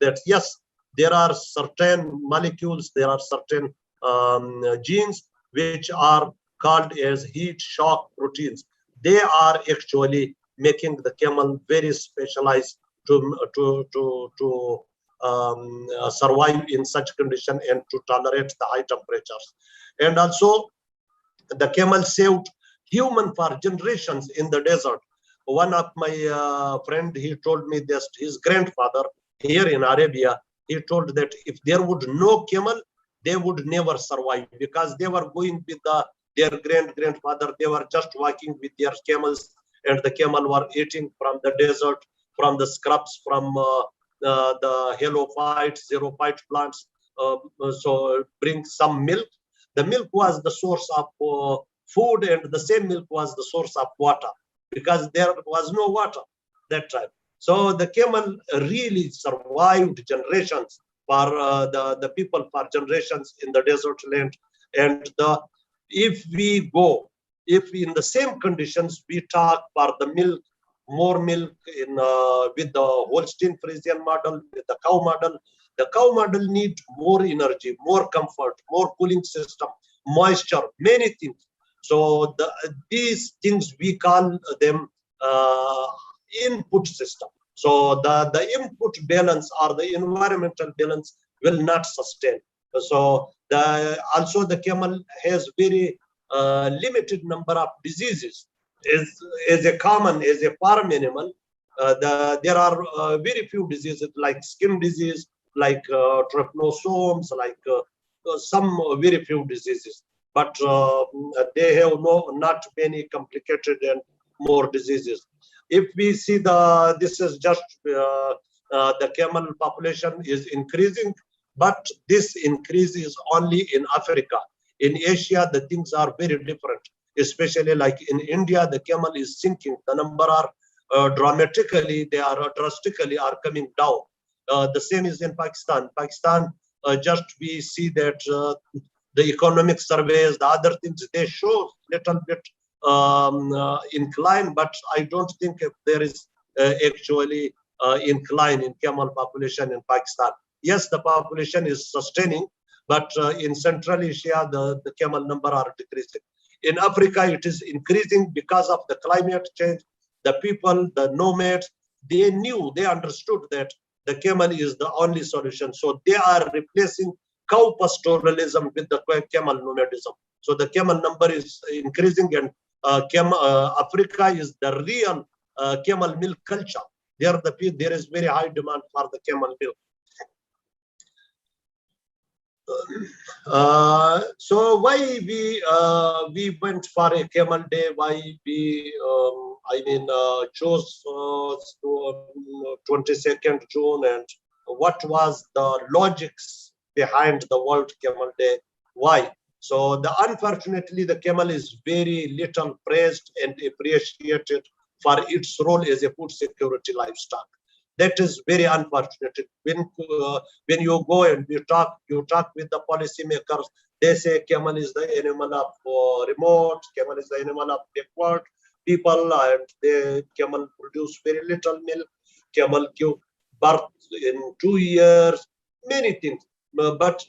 that yes, there are certain molecules, there are certain genes which are called as heat shock proteins. They are actually making the camel very specialized to survive in such condition and to tolerate the high temperatures. And also, the camel saved human for generations in the desert. One of my friend, he told me that his grandfather here in Arabia, he told that if there would no camel, they would never survive, because they were going with their grandfather. They were just walking with their camels, and the camel were eating from the desert, from the scrubs, from the halophytes, xerophyte plants. So bring some milk. The milk was the source of food, and the same milk was the source of water, because there was no water that time. So the camel really survived generations for the people for generations in the desert land. And if in the same conditions, we talk for the milk, more milk in with the Holstein Friesian model, with the cow model needs more energy, more comfort, more cooling system, moisture, many things. So these things we call them input system. So the input balance or the environmental balance will not sustain. So also the camel has very limited number of diseases. As a farm animal, there are very few diseases like skin disease, like trypanosomes, like some very few diseases. But they have not many complicated and more diseases. If we see this is just the camel population is increasing, but this increase is only in Africa. In Asia, the things are very different, especially like in India, the camel is sinking. The number are drastically are coming down. The same is in Pakistan. Pakistan, just we see that the economic surveys, the other things, they show little bit incline, but I don't think if there is actually incline in camel population in Pakistan. Yes, the population is sustaining, but in Central Asia, the camel number are decreasing. In Africa, it is increasing because of the climate change. The people, the nomads, they understood that the camel is the only solution. So they are replacing cow pastoralism with the camel nomadism. So the camel number is increasing, and Africa is the real camel milk culture. There is very high demand for the camel milk. So why we went for a camel day? Why we chose 22nd June, and what was the logics behind the World Camel Day? Why? So unfortunately, the camel is very little praised and appreciated for its role as a food security livestock. That is very unfortunate. When you go and you talk with the policymakers, they say camel is the animal of remote, camel is the animal of backward people, and the camel produce very little milk. Camel give birth in 2 years, many things. But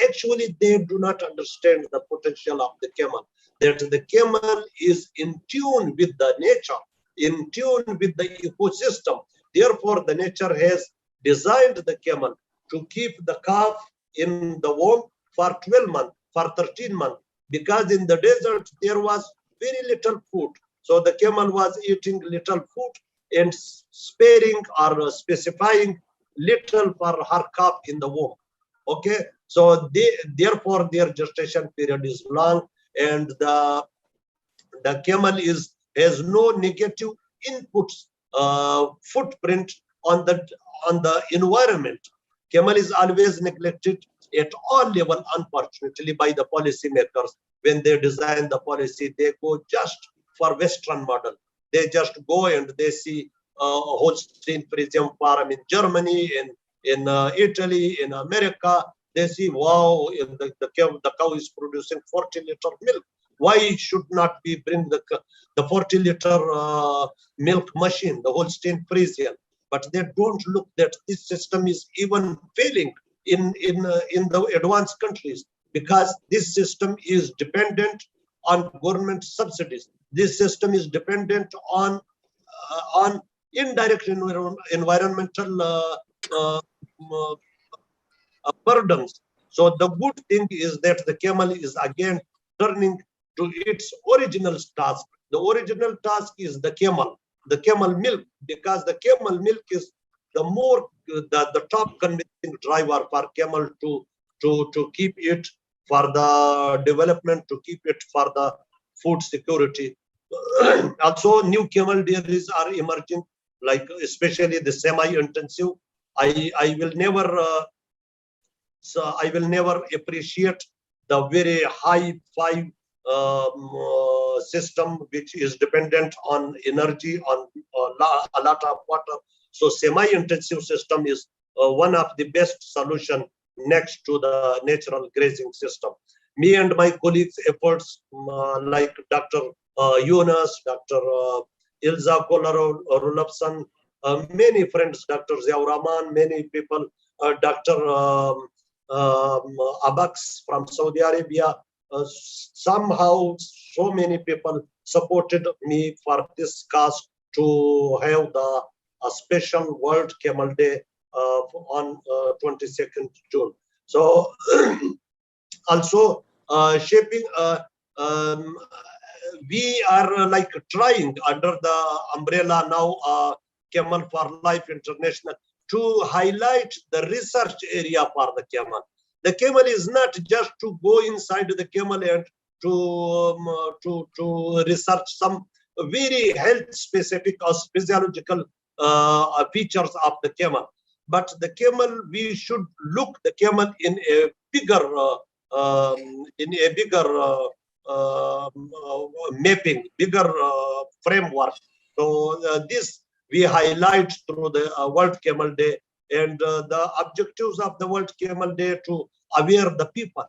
actually, they do not understand the potential of the camel. That the camel is in tune with the nature, in tune with the ecosystem. Therefore, the nature has designed the camel to keep the calf in the womb for 12 months, for 13 months, because in the desert, there was very little food. So the camel was eating little food and sparing or specifying little for her calf in the womb. Okay, so therefore their gestation period is long, and the camel has no negative inputs footprint on the environment. Camel is always neglected at all level, unfortunately, by the policymakers. When they design the policy, they go just for Western model. They just go and they see Holstein Friesian farm in Germany, in Italy, in America. They see, wow, the cow is producing 40 liter milk. Why should not we bring the 40 liter milk machine, the Holstein Friesian? but they don't look that this system is even failing in the advanced countries, because this system is dependent on government subsidies. This system is dependent on indirect environmental burdens. So the good thing is that the camel is again turning to its original task. The original task is the camel milk, because the camel milk is the top convincing driver for camel to keep it for the development, to keep it for the food security. Also, new camel dairies are emerging, like especially the semi-intensive. I will never appreciate the very high five system which is dependent on energy, on a lot of water. So semi-intensive system is one of the best solution next to the natural grazing system. Me and my colleagues' efforts, like Dr. Yunus, Dr. Ilza Kolarulapsan, many friends, Dr. Ziaur Rahman, many people, Dr. Abax from Saudi Arabia, somehow so many people supported me for this cause to have a special World Camel Day on 22nd June. So also shaping, we are like trying under the umbrella now, Camel for Life International, to highlight the research area for the camel. The camel is not just to go inside the camel and to research some very health specific or physiological features of the camel. But the camel, we should look the camel in a bigger mapping, bigger framework. So this we highlight through the World Camel Day, and the objectives of the World Camel Day to aware the people,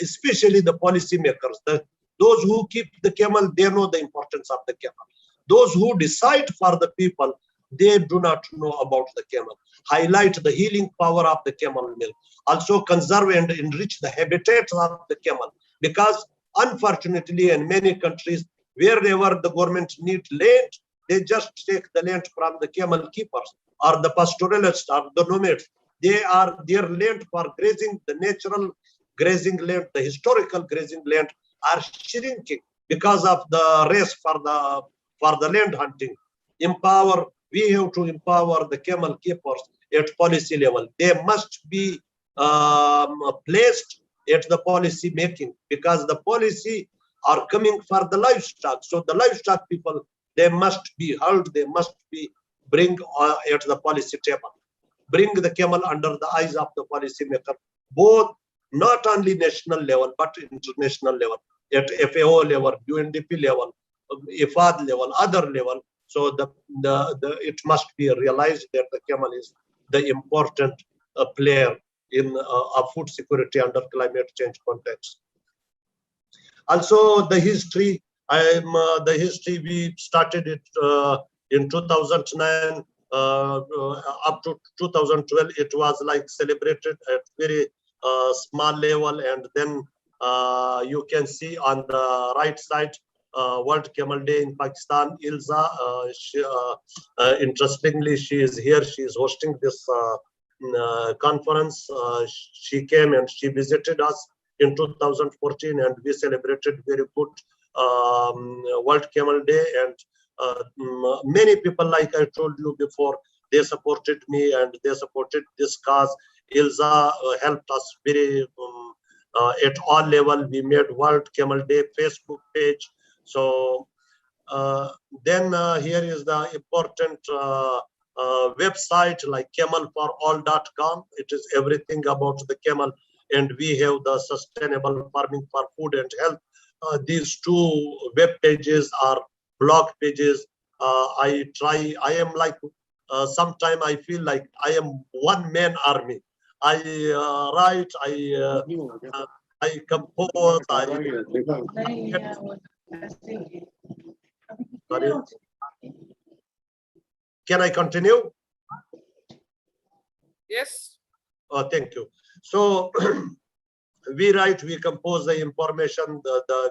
especially the policymakers. Those who keep the camel, they know the importance of the camel. Those who decide for the people, they do not know about the camel. Highlight the healing power of the camel milk. Also conserve and enrich the habitats of the camel, because unfortunately in many countries, wherever the government needs land, they just take the land from the camel keepers or the pastoralists or the nomads. They are their land for grazing, the natural grazing land, the historical grazing land are shrinking because of the race for the land hunting. We have to empower the camel keepers at policy level. They must be placed at the policy making, because the policy are coming for the livestock. So the livestock people, they must be heard, they must be bring at the policy table. Bring the camel under the eyes of the policy maker, both not only national level, but international level, at FAO level, UNDP level, IFAD level, other level. So it must be realized that the camel is the important player in food security under climate change context. Also, the history. The history, we started it in 2009 up to 2012. It was like celebrated at very small level, and then you can see on the right side, World Camel Day in Pakistan. Ilza, interestingly, she is here. She is hosting this conference. She came and she visited us in 2014, and we celebrated very good World Camel Day. And many people, like I told you before, they supported me and they supported this cause. Ilza helped us very at all level. We made World Camel Day Facebook page. So then here is the important website like camelforall.com. It is everything about the camel, and we have the sustainable farming for food and health. These two web pages are blog pages. I am like, sometimes I feel like I am one man army. I write, I compose, Sorry. Can I continue? Yes. Thank you. So we compose the information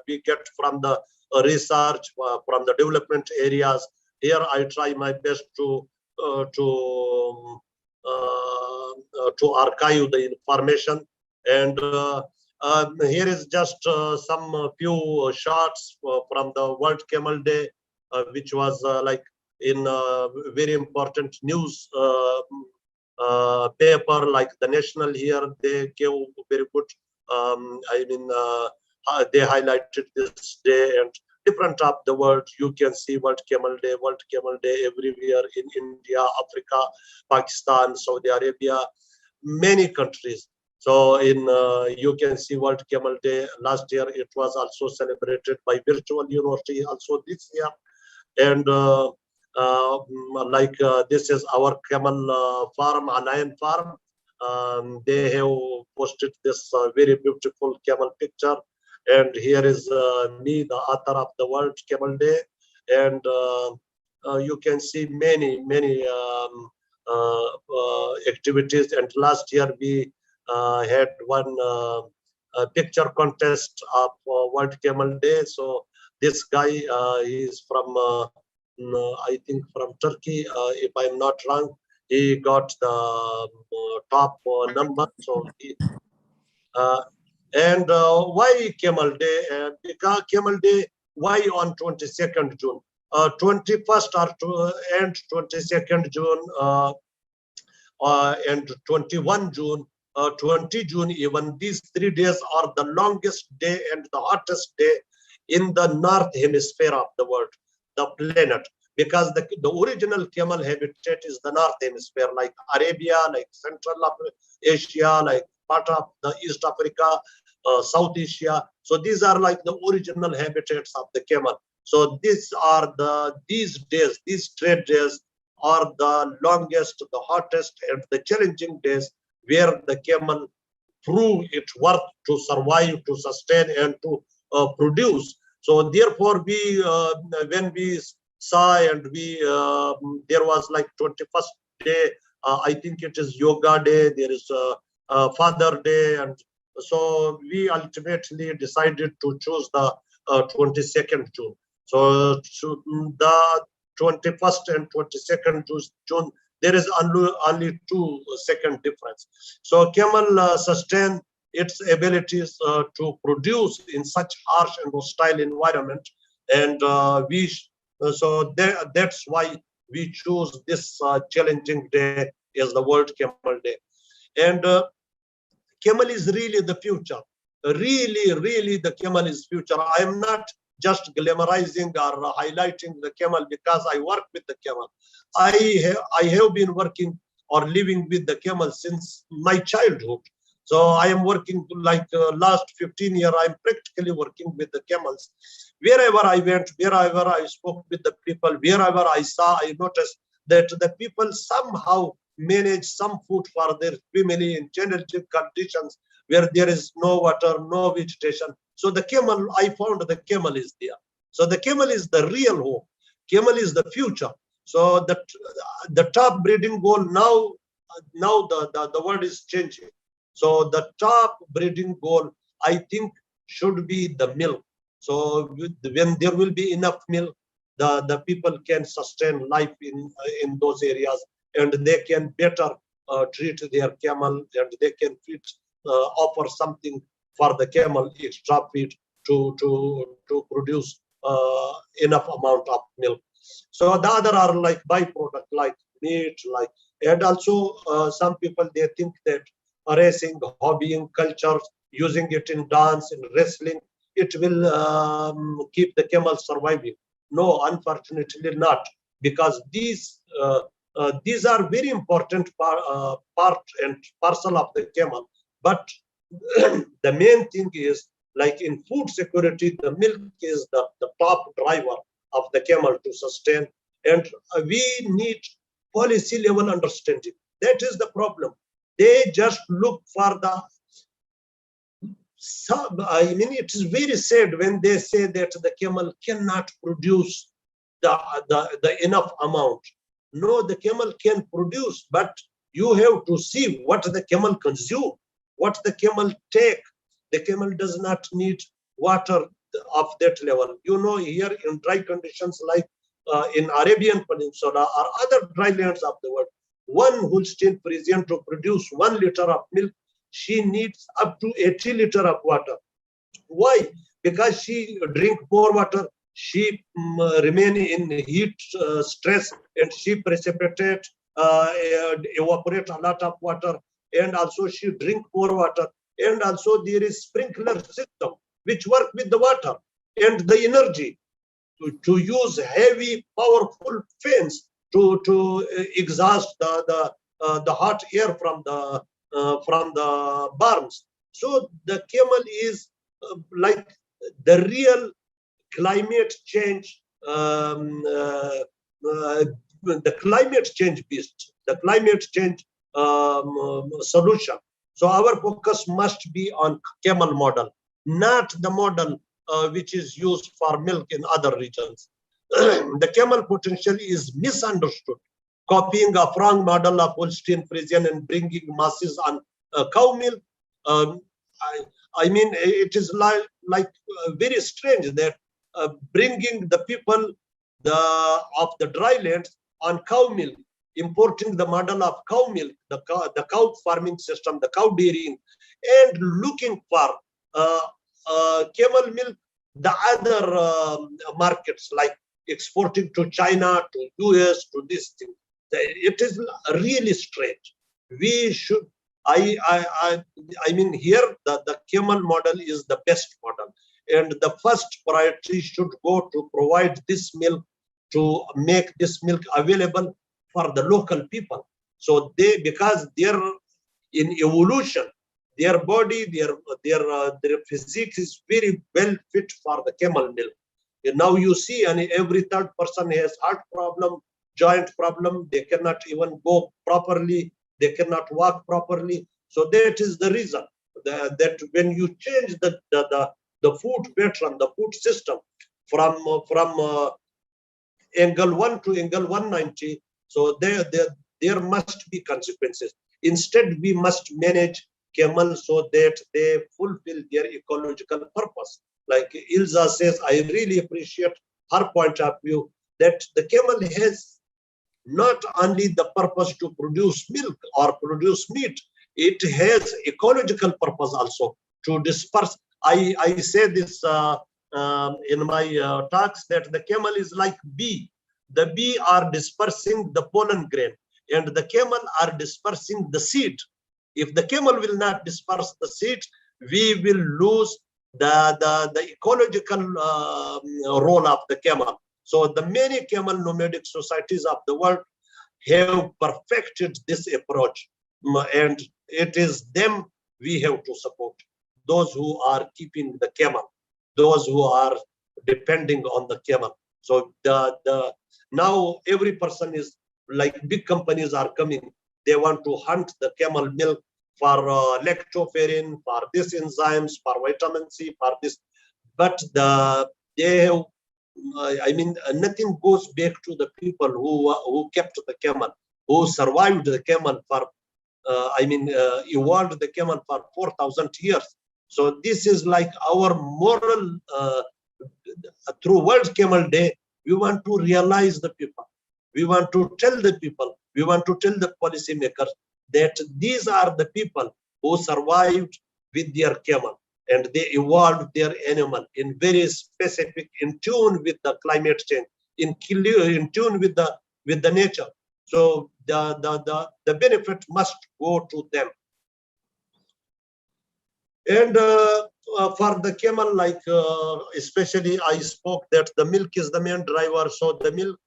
we get from the research, from the development areas. Here I try my best to archive the information, and here is just some few shots from the World Camel Day, which was like in very important news paper like the National. Here they gave very good, they highlighted this day, and different of the world you can see World Camel Day everywhere in India, Africa, Pakistan, Saudi Arabia, many countries. So in you can see World Camel Day. Last year it was also celebrated by virtual university also this year, and this is our camel farm, Lion Farm. They have posted this very beautiful camel picture, and here is me, the author of the World Camel Day, and you can see many activities. And last year we had one picture contest of World Camel Day. So this guy he is from I think from Turkey, if I'm not wrong. He got the top number. So he, and why Camel Day? Because Camel Day, why on 22nd June? 21st and 22nd June and 21 June, 20 June even. These 3 days are the longest day and the hottest day in the North Hemisphere of the world, the planet. Because the original camel habitat is the North Hemisphere, like Arabia, like Central Asia, like part of the East Africa, South Asia. So these are like the original habitats of the camel. So these trade days are the longest, the hottest, and the challenging days where the camel prove its worth to survive, to sustain, and to produce. So therefore, we when we saw, and we there was like 21st day, I think it is Yoga Day, there is Father Day, and so we ultimately decided to choose the 22nd June. So the 21st and 22nd June, there is only 2 second difference. So camel sustain its abilities to produce in such harsh and hostile environment, and so that's why we choose this challenging day as the World Camel Day. And camel is really the future. Really, the camel is future. I am not just glamorizing or highlighting the camel because I work with the camel. I have been working or living with the camel since my childhood. So I am working like last 15 years. I'm practically working with the camels. Wherever I went, wherever I spoke with the people, wherever I saw, I noticed that the people somehow manage some food for their family in challenging conditions where there is no water, no vegetation. So the camel, I found the camel is there. So the camel is the real hope. Camel is the future. So the top breeding goal now the world is changing. So the top breeding goal, I think, should be the milk. So when there will be enough milk, the people can sustain life in those areas, and they can better treat their camel, and they can offer something for the camel, extra feed to produce enough amount of milk. So the other are like byproduct, like meat, like, and also some people, they think that racing, hobbying, culture, using it in dance, in wrestling, it will keep the camel surviving. No, unfortunately not, because these are very important part and parcel of the camel. But the main thing is, like in food security, the milk is the top driver of the camel to sustain, and we need policy level understanding. That is the problem. They just look for the I mean, it is very sad when they say that the camel cannot produce the enough amount. No, the camel can produce, but you have to see what the camel consume, what the camel take. The camel does not need water of that level. You know, here in dry conditions like in Arabian Peninsula or other dry lands of the world, one Holstein Friesian to produce 1 liter of milk, she needs up to 80 liter of water. Why? Because she drink more water, she remain in heat stress, and she precipitate, evaporate a lot of water, and also she drink more water, and also there is sprinkler system which work with the water and the energy to use heavy powerful fans to exhaust the hot air from the barns. So the camel is like the real climate change, the climate change beast, the climate change solution. So our focus must be on camel model, not the model which is used for milk in other regions. The camel potential is misunderstood, copying a wrong model of Holstein Friesian and bringing masses on cow milk. I mean, it is like very strange that bringing the people of the dry lands on cow milk, importing the model of cow milk, the cow farming system, the cow dairying, and looking for camel milk, the other markets like exporting to China, to US, to this thing. It is really strange. We should, I mean, here the camel model is the best model, and the first priority should go to provide this milk, to make this milk available for the local people. So because they're in evolution, their body, their physique is very well fit for the camel milk. And now you see, and every third person has heart problem, joint problem. They cannot even go properly. They cannot walk properly. So that is the reason that when you change the food pattern, the food system from angle 1 to angle 190, so there must be consequences. Instead, we must manage camels so that they fulfill their ecological purpose. Like Ilza says, I really appreciate her point of view that the camel has not only the purpose to produce milk or produce meat, it has ecological purpose also to disperse. I say this in my talks that the camel is like bee. The bee are dispersing the pollen grain, and the camel are dispersing the seed. If the camel will not disperse the seed, we will lose the ecological role of the camel. So the many camel nomadic societies of the world have perfected this approach, and it is them we have to support. Those who are keeping the camel, those who are depending on the camel. So now every person is like, big companies are coming. They want to hunt the camel milk for lactoferrin, for these enzymes, for vitamin C, for this. But they have, I mean, nothing goes back to the people who kept the camel, who survived the camel for, evolved the camel for 4,000 years. So this is like our moral, through World Camel Day, we want to realize the people. We want to tell the people, we want to tell the policymakers that these are the people who survived with their camel, and they evolved their animal in very specific, in tune with the climate change, in tune with the nature. So the benefit must go to them. And for the camel, like especially I spoke that the milk is the main driver. So the milk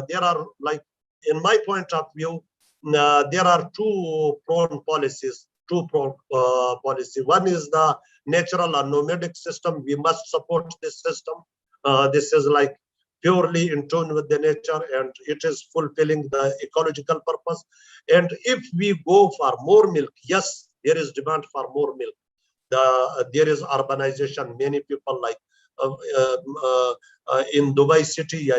there are, like, in my point of view, there are two prone policies. One is the natural or nomadic system. We must support this system. This is like purely in tune with the nature, and it is fulfilling the ecological purpose. And if we go for more milk, yes, there is demand for more milk. There is urbanization. Many people, like in Dubai city,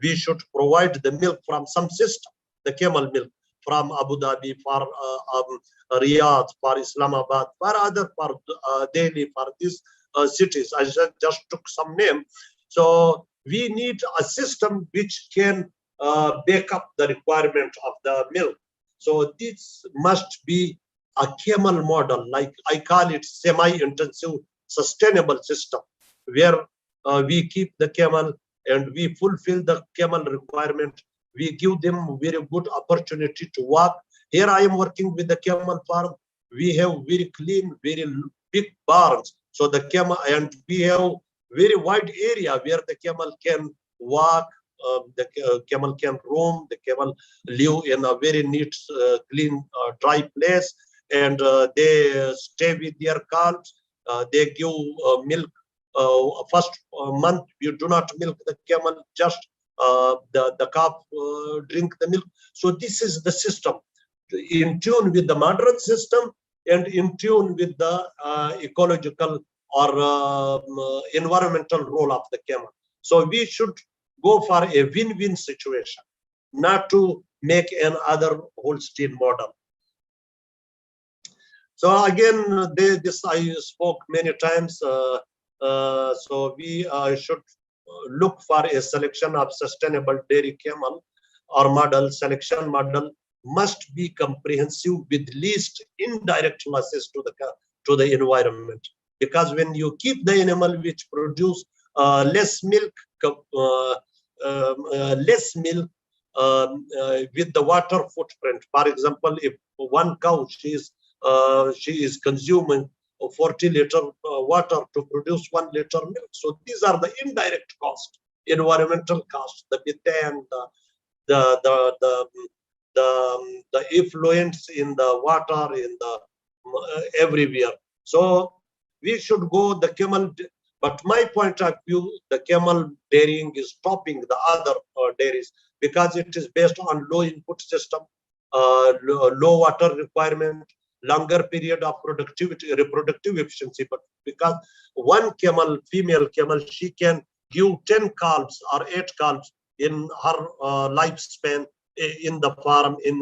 we should provide the milk from some system, the camel milk from Abu Dhabi, for Riyadh, for Islamabad, for other, for Delhi, for these cities. I just took some name. So we need a system which can back up the requirement of the milk. So this must be a camel model, like I call it semi-intensive sustainable system, where we keep the camel and we fulfill the camel requirement. We give them very good opportunity to walk. Here I am working with the camel farm. We have very clean, very big barns. So the camel, and we have very wide area where the camel can walk, the camel can roam, the camel live in a very neat, clean, dry place, and they stay with their calves. They give milk. First month you do not milk the camel, just the calf drink the milk. So this is the system, in tune with the modern system and in tune with the ecological or environmental role of the camel. So we should go for a win-win situation, not to make another Holstein model. So again, this I spoke many times. So we should look for a selection of sustainable dairy camel or model. Selection model must be comprehensive with least indirect losses to the environment. Because when you keep the animal which produce less milk with the water footprint. For example, if one cow she is consuming 40 liter water to produce 1 liter milk. So these are the indirect cost, environmental cost, the methane, the effluents in the water, in the everywhere. So we should go the camel. But my point of view, the camel dairying is topping the other dairies because it is based on low input system, low water requirement, longer period of productivity, reproductive efficiency. But because one camel, female camel, she can give 10 calves or 8 calves in her lifespan in the farm, in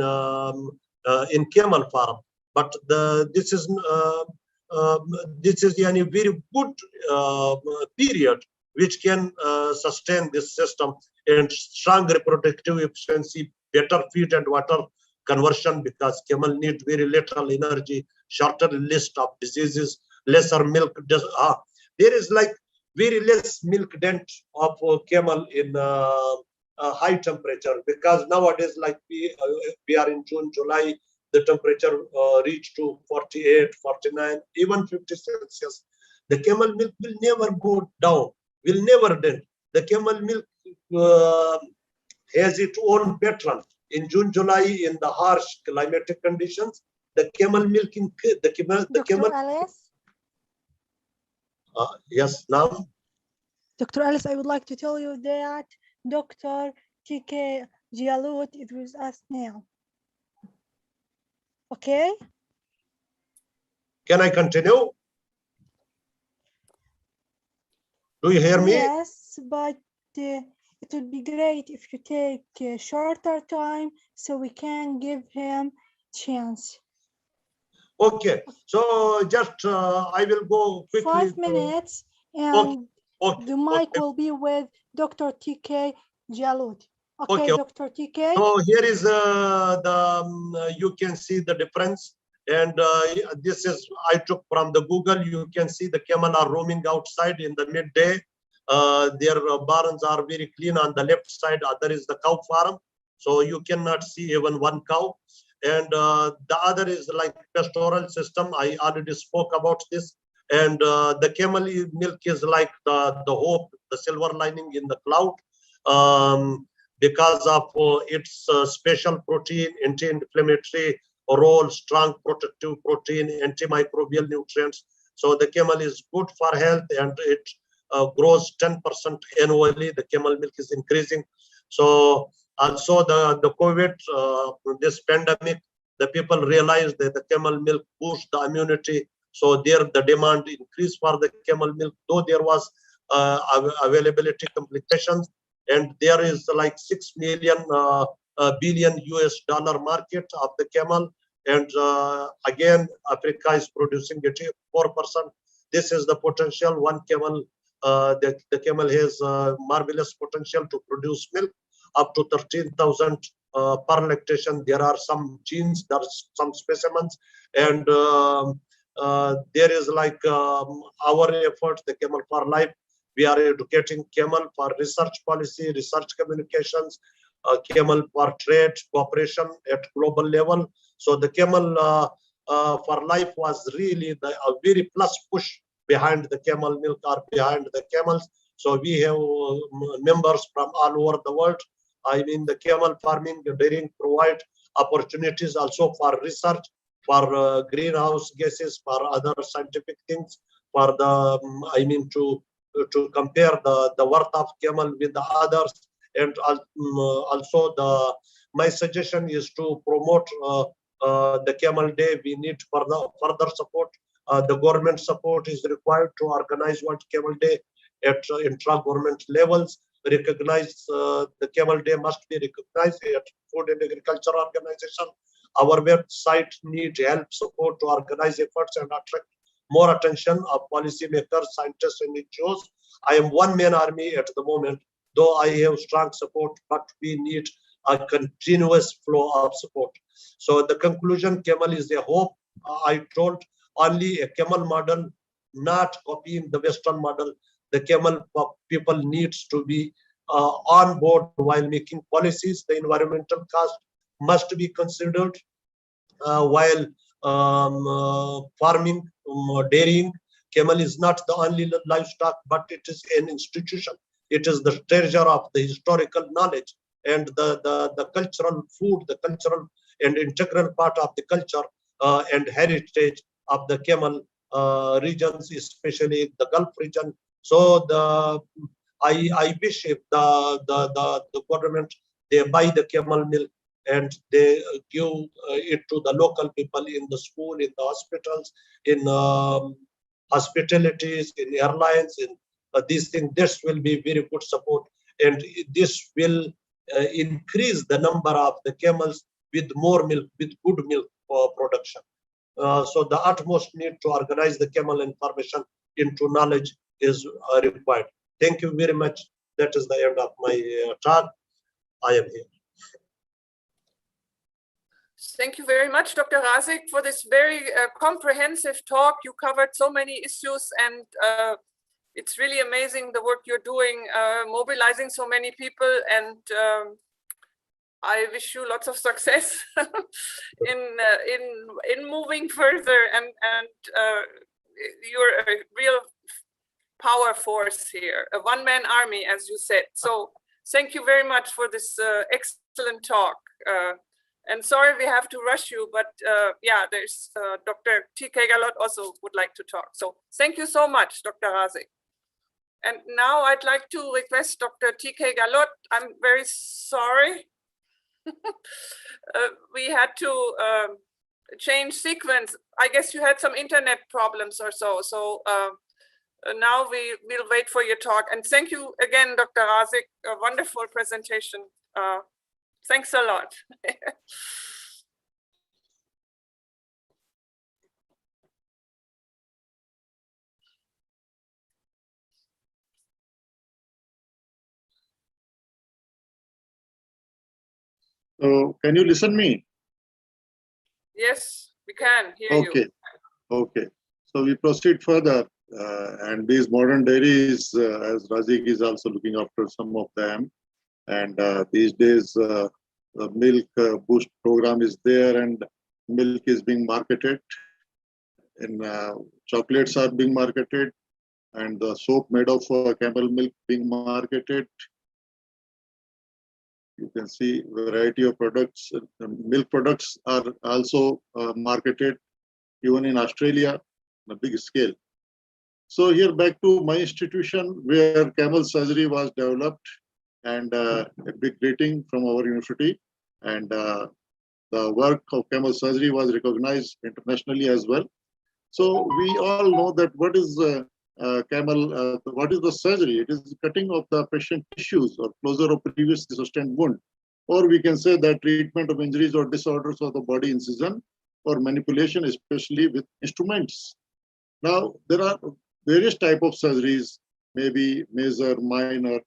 camel farm. But this is a very good period which can sustain this system, and strong reproductive efficiency, better feed and water conversion, because camel need very little energy, shorter list of diseases, lesser milk. There is like very less milk dent of camel in high temperature, because nowadays, like we are in June, July, the temperature reach to 48, 49, even 50 Celsius. The camel milk will never go down, will never dent. The camel milk has its own pattern. In June, July, in the harsh climatic conditions, the camel milk Dr. Alice? Yes, now? Dr. Alice, I would like to tell you that Dr. TK Jialut is with us now. Okay? Can I continue? Do you hear me? Yes, but it would be great if you take a shorter time so we can give him chance. Okay, so just I will go quickly. 5 minutes, and the mic will be with Dr. TK Jialut. Okay, Dr. TK. So here is you can see the difference, and this is I took from the Google. You can see the camel are roaming outside in the midday. Their barns are very clean. On the left side, other is the cow farm, so you cannot see even one cow. And the other is like pastoral system. I already spoke about this. And the camel milk is like the hope, the silver lining in the cloud, because of its special protein, anti-inflammatory role, strong protective protein, antimicrobial nutrients. So the camel is good for health, and it grows 10% annually. The camel milk is increasing. So also the COVID, this pandemic, the people realized that the camel milk boosts the immunity. So there the demand increased for the camel milk, though there was availability complications. and there is like 6 million billion US dollar market of the camel. And again, Africa is producing 4%. This is the potential. One camel, the camel has marvelous potential to produce milk up to 13,000 per lactation. There are some genes, there are some specimens, and there is like our effort, the Camel for Life. We are educating camel for research policy, research communications, camel for trade, cooperation at global level. So the Camel for Life was really a very plus push behind the camel milk or behind the camels. So we have members from all over the world. I mean, the camel farming, dairying provide opportunities also for research, for greenhouse gases, for other scientific things, for the, I mean, to compare the worth of camel with the others. And also my suggestion is to promote the Camel Day. We need further support. The government support is required to organize World Camel Day at intra-government levels. Recognize the Camel Day must be recognized at Food and Agriculture Organization. Our website needs help, support to organize efforts and attract more attention of policymakers, scientists, and NGOs. I am one-man army at the moment, though I have strong support, but we need a continuous flow of support. So the conclusion, camel is a hope. I told only a camel model, not copying the Western model. The camel people needs to be on board while making policies. The environmental cost must be considered while farming, dairying. Camel is not the only livestock, but it is an institution. It is the treasure of the historical knowledge and the cultural food, the cultural and integral part of the culture and heritage of the camel regions, especially the Gulf region. So I wish if the government, they buy the camel milk and they give it to the local people in the school, in the hospitals, in hospitalities, in airlines, in these things. This will be very good support, and this will increase the number of the camels with more milk, with good milk production. So the utmost need to organize the camel information into knowledge is required. Thank you very much. That is the end of my talk. I am here. Thank you very much, Dr. Razik, for this very comprehensive talk. You covered so many issues, and it's really amazing the work you're doing, mobilizing so many people, and I wish you lots of success in moving further, and you're a real power force here, a one-man army, as you said. So thank you very much for this excellent talk. And sorry we have to rush you, but yeah, there's Dr. T.K. Galot also would like to talk. So thank you so much, Dr. Razik. And now I'd like to request Dr. T.K. Galot. I'm very sorry. We had to change sequence. I guess you had some internet problems or so. So now we'll wait for your talk. And thank you again, Dr. Razik, a wonderful presentation. Thanks a lot. So can you listen me? Yes, we can hear you. Okay. So we proceed further. And these modern dairies, as Razik is also looking after some of them. And these days, the milk boost program is there, and milk is being marketed, and chocolates are being marketed, and the soap made of camel milk being marketed. You can see variety of products. Milk products are also marketed, even in Australia, on a big scale. So here back to my institution, where camel surgery was developed, and a big rating from our university, and the work of camel surgery was recognized internationally as well. So we all know that what is camel, what is the surgery? It is cutting of the patient tissues or closure of previously sustained wound. Or we can say that treatment of injuries or disorders of the body, incision or manipulation, especially with instruments. Now, there are various types of surgeries, maybe major, minor,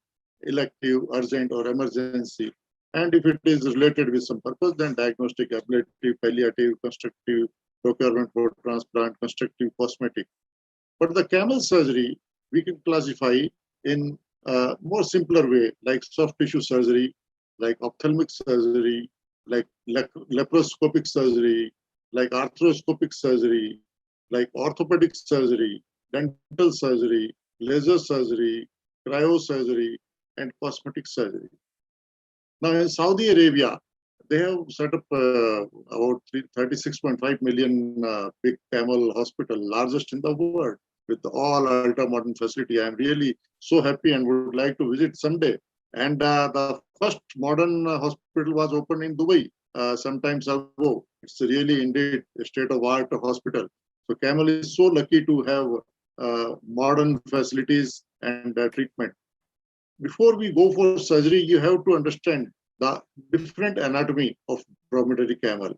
elective, urgent, or emergency. And if it is related with some purpose, then diagnostic, ablative, palliative, constructive, procurement for transplant, constructive, cosmetic. But the camel surgery, we can classify in a more simpler way, like soft tissue surgery, like ophthalmic surgery, like laparoscopic surgery, like arthroscopic surgery, like orthopedic surgery, dental surgery, laser surgery, cryosurgery, and cosmetic surgery. Now in Saudi Arabia, they have set up about 36.5 million big camel hospital, largest in the world, with all ultra-modern facility. I'm really so happy and would like to visit someday. And the first modern hospital was opened in Dubai some time ago. It's really indeed a state-of-art hospital. So Camel is so lucky to have modern facilities and treatment. Before we go for surgery, you have to understand the different anatomy of dromedary camel,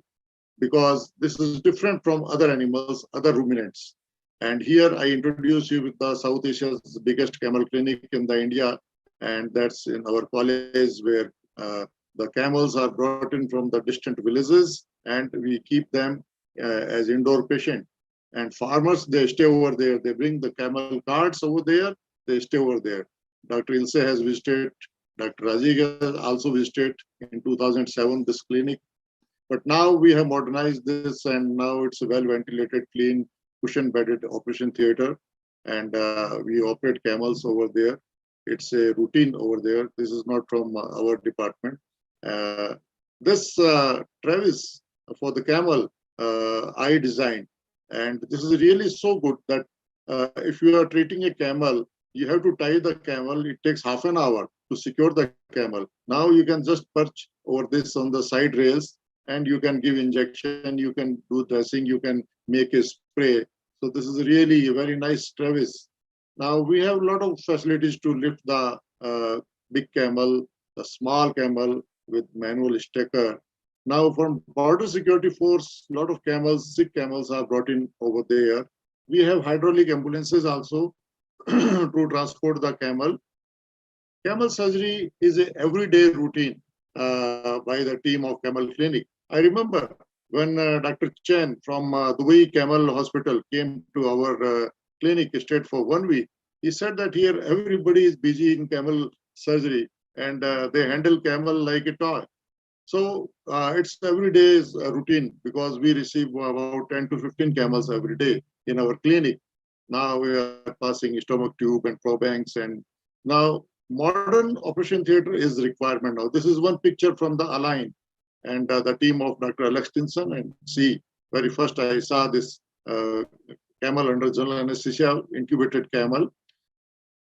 because this is different from other animals, other ruminants. And here I introduce you with the South Asia's biggest camel clinic in the India, and that's in our college where the camels are brought in from the distant villages, and we keep them as indoor patient. And farmers, they stay over there. They bring the camel carts over there. They stay over there. Dr. Ilse has visited. Dr. Razik has also visited in 2007 this clinic. But now we have modernized this, and now it's a well-ventilated, clean, cushion-bedded operation theater. And we operate camels over there. It's a routine over there. This is not from our department. This Travis for the camel, I designed. And this is really so good that if you are treating a camel, you have to tie the camel. It takes half an hour to secure the camel. Now you can just perch over this on the side rails, and you can give injection, you can do dressing, you can make a spray. So this is really a very nice Travis. Now we have a lot of facilities to lift the big camel, the small camel with manual stacker. Now from Border Security Force, a lot of camels, sick camels are brought in over there. We have hydraulic ambulances also to transport the camel. Camel surgery is an everyday routine by the team of Camel Clinic. I remember when Dr. Chen from Dubai Camel Hospital came to our clinic, stayed for 1 week. He said that here everybody is busy in camel surgery, and they handle camel like a toy. So it's every day's routine, because we receive about 10 to 15 camels every day in our clinic. Now we are passing stomach tube and probanks, and now modern operation theater is requirement now. This is one picture from the Align, and the team of Dr. Alex Stinson. And see, very first I saw this camel under general anesthesia, incubated camel.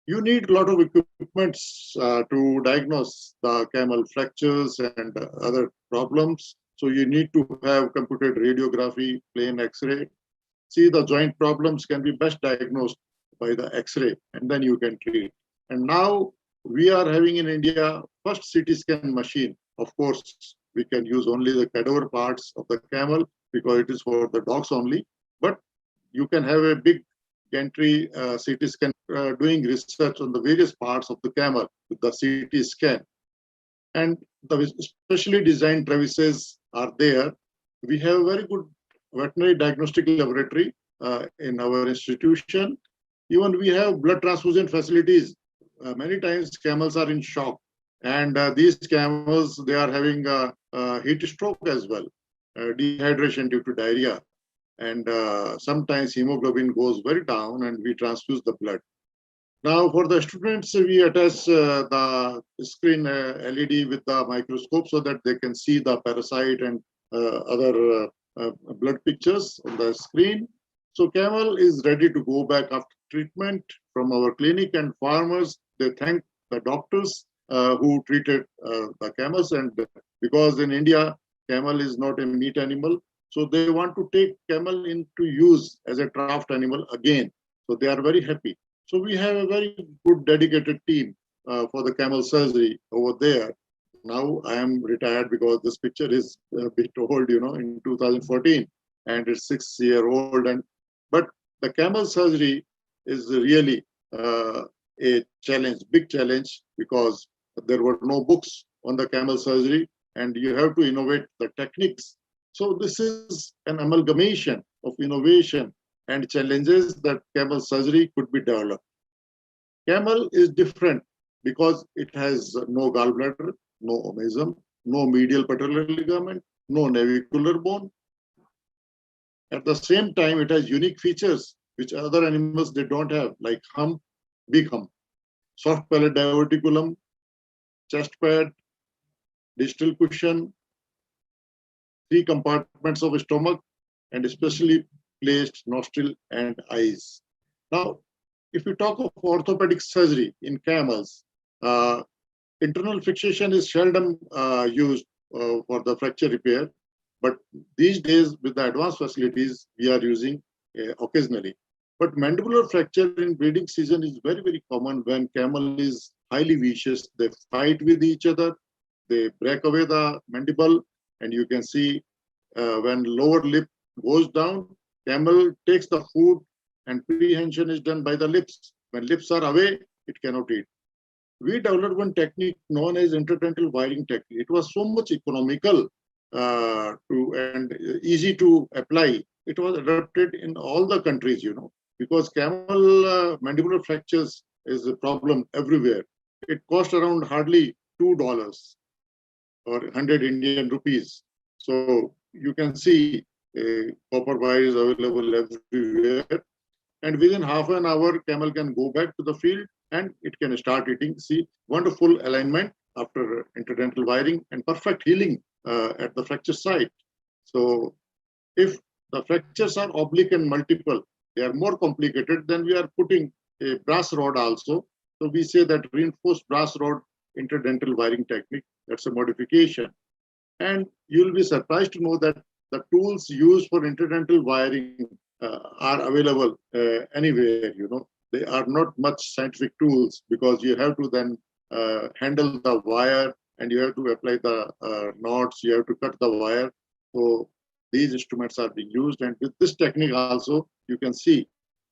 You need a lot of equipments to diagnose the camel fractures and other problems. So you need to have computed radiography, plain X-ray. See, the joint problems can be best diagnosed by the X-ray, and then you can treat. And now we are having in India first CT scan machine. Of course, we can use only the cadaver parts of the camel because it is for the dogs only. But you can have a big gantry CT scan doing research on the various parts of the camel with the CT scan. And the specially designed Travises are there. We have a very good veterinary diagnostic laboratory in our institution. Even we have blood transfusion facilities. Many times camels are in shock, and these camels, they are having heat stroke as well, dehydration due to diarrhea. And sometimes hemoglobin goes very down, and we transfuse the blood. Now for the students, we attach the screen LED with the microscope so that they can see the parasite and other blood pictures on the screen. So camel is ready to go back after treatment from our clinic, and farmers, they thank the doctors who treated the camels. And because in India, camel is not a meat animal, so they want to take camel into use as a draft animal again. So they are very happy. So we have a very good dedicated team for the camel surgery over there. Now I am retired because this picture is a bit old, in 2014, and it's 6-year-old. But the camel surgery is really a challenge, big challenge, because there were no books on the camel surgery, and you have to innovate the techniques. So this is an amalgamation of innovation and challenges that camel surgery could be developed. Camel is different because it has no gallbladder, no omasum, no medial patellar ligament, no navicular bone. At the same time, it has unique features which other animals they don't have, like hump, big hump, soft palate diverticulum, chest pad, distal cushion, 3 compartments of stomach, and especially placed nostril and eyes. Now, if we talk of orthopedic surgery in camels, internal fixation is seldom used for the fracture repair, but these days with the advanced facilities, we are using occasionally. But mandibular fracture in breeding season is very, very common when camel is highly vicious. They fight with each other, they break away the mandible, and you can see when lower lip goes down, camel takes the food and prehension is done by the lips. When lips are away, it cannot eat. We developed one technique known as interdental wiring technique. It was so much economical and easy to apply. It was adopted in all the countries, because camel mandibular fractures is a problem everywhere. It cost around hardly $2 or 100 Indian rupees. So you can see copper wire is available everywhere. And within half an hour, camel can go back to the field and it can start eating. See, wonderful alignment after interdental wiring and perfect healing at the fracture site. So if the fractures are oblique and multiple, they are more complicated, then we are putting a brass rod also. So we say that reinforced brass rod interdental wiring technique, that's a modification. And you'll be surprised to know that the tools used for interdental wiring are available anywhere, They are not much scientific tools because you have to then handle the wire and you have to apply the knots, you have to cut the wire. So these instruments are being used, and with this technique also, you can see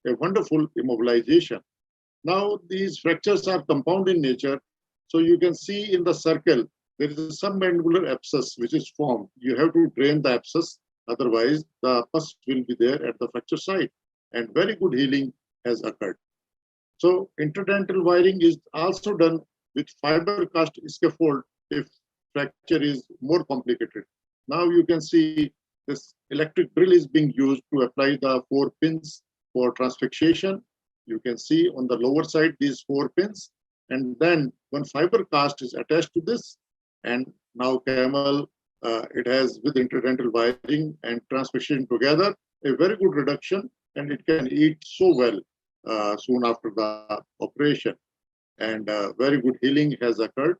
a wonderful immobilization. Now these fractures are compound in nature, so you can see in the circle, there is a submandibular abscess which is formed. You have to drain the abscess, otherwise the pus will be there at the fracture site, and very good healing has occurred. So interdental wiring is also done with fiber cast scaffold if fracture is more complicated. Now you can see this electric drill is being used to apply the 4 pins for transfixation. You can see on the lower side these 4 pins, and then one fiber cast is attached to this, and now camel it has with interdental wiring and transfixation together a very good reduction, and it can eat so well soon after the operation, and very good healing has occurred.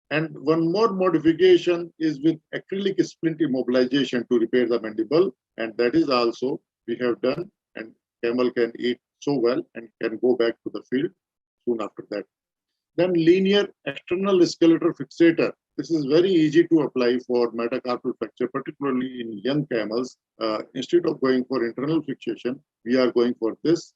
And one more modification is with acrylic splint immobilization to repair the mandible, and that is also we have done, and camel can eat so well and can go back to the field soon after that. Then linear external skeletal fixator. This is very easy to apply for metacarpal fracture, particularly in young camels. Instead of going for internal fixation, we are going for this.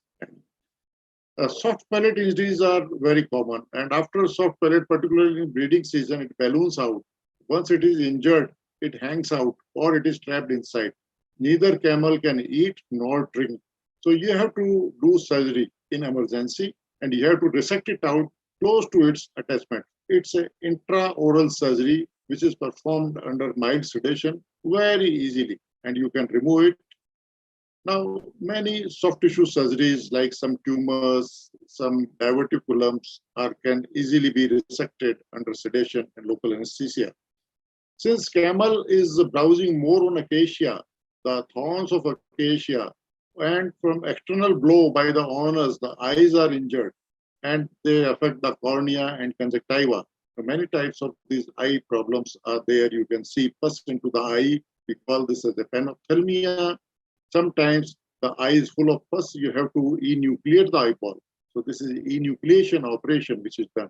Soft palate injuries are very common, and after soft palate, particularly in breeding season, it balloons out. Once it is injured, it hangs out or it is trapped inside. Neither camel can eat nor drink. So you have to do surgery in emergency, and you have to resect it out close to its attachment. It's an intraoral surgery which is performed under mild sedation very easily, and you can remove it. Now, many soft tissue surgeries like some tumors, some diverticulums can easily be resected under sedation and local anesthesia. Since camel is browsing more on acacia, the thorns of acacia, and from external blow by the owners, the eyes are injured and they affect the cornea and conjunctiva. So many types of these eye problems are there. You can see pus into the eye. We call this as a panophthalmia. Sometimes the eye is full of pus. You have to enucleate the eyeball. So this is enucleation operation which is done.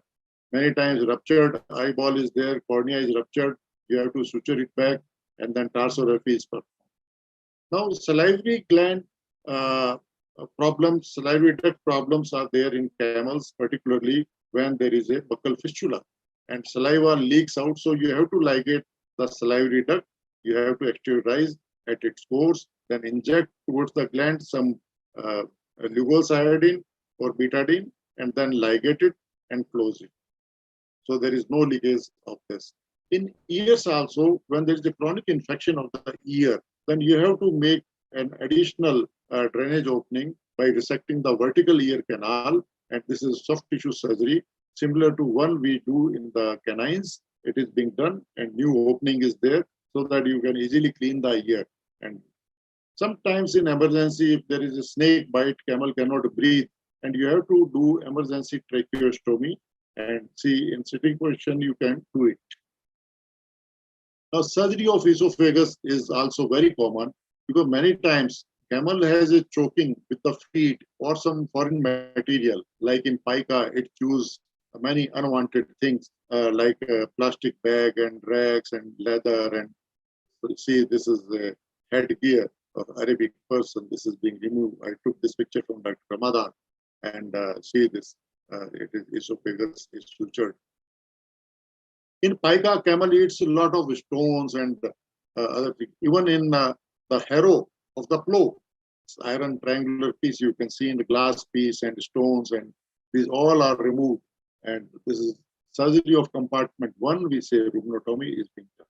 Many times ruptured eyeball is there, cornea is ruptured, you have to suture it back, and then tarsorrhaphy is performed. Now, salivary gland problems, salivary duct problems are there in camels, particularly when there is a buccal fistula and saliva leaks out. So you have to ligate the salivary duct. You have to exteriorize at its course, then inject towards the gland some lugose iodine or betadine, and then ligate it and close it. So there is no leakage of this. In ears also, when there is a chronic infection of the ear, then you have to make an additional drainage opening by resecting the vertical ear canal, and this is soft tissue surgery, similar to one we do in the canines. It is being done, and new opening is there so that you can easily clean the ear. And sometimes in emergency, if there is a snake bite, camel cannot breathe, and you have to do emergency tracheostomy, and see in sitting position you can do it. Now, surgery of esophagus is also very common because many times camel has a choking with the feet or some foreign material, like in pica, it chews many unwanted things like a plastic bag and rags and leather. And you see, this is the headgear of Arabic person. This is being removed. I took this picture from Dr. Ramadan, and see this. It is esophagus is sutured. In pica, camel eats a lot of stones and other things. Even in the harrow of the plow, iron triangular piece, you can see in the glass piece and stones, and these all are removed. And this is surgery of compartment 1, we say rheumatommy is being done.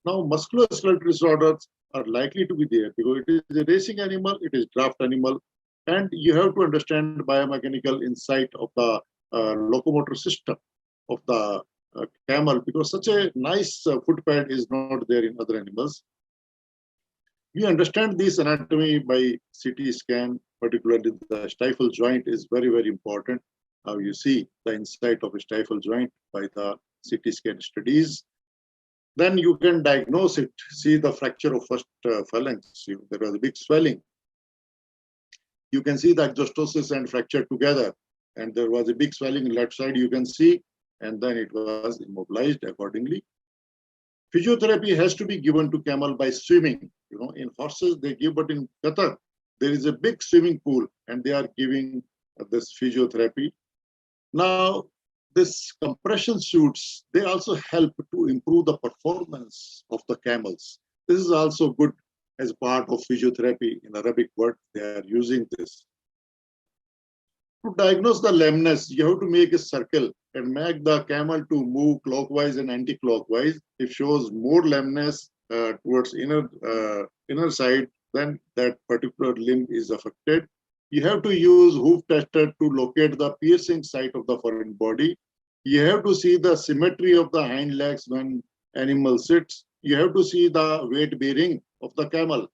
Now, musculoskeletal disorders are likely to be there because it is a racing animal, it is draft animal, and you have to understand biomechanical insight of the locomotor system of the camel, because such a nice foot pad is not there in other animals. You understand this anatomy by CT scan, particularly the stifle joint is very, very important. Now you see the insight of a stifle joint by the CT scan studies. Then you can diagnose it, see the fracture of first phalanx. There was a big swelling. You can see the exostosis and fracture together. And there was a big swelling left side, you can see, and then it was immobilized accordingly. Physiotherapy has to be given to camel by swimming. In horses they give, but in Qatar, there is a big swimming pool and they are giving this physiotherapy. Now, this compression suits, they also help to improve the performance of the camels. This is also good as part of physiotherapy. In Arabic word, they are using this. To diagnose the lameness, you have to make a circle and make the camel to move clockwise and anti-clockwise. It shows more lameness towards inner side, then that particular limb is affected. You have to use hoof tester to locate the piercing site of the foreign body. You have to see the symmetry of the hind legs when animal sits. You have to see the weight bearing of the camel.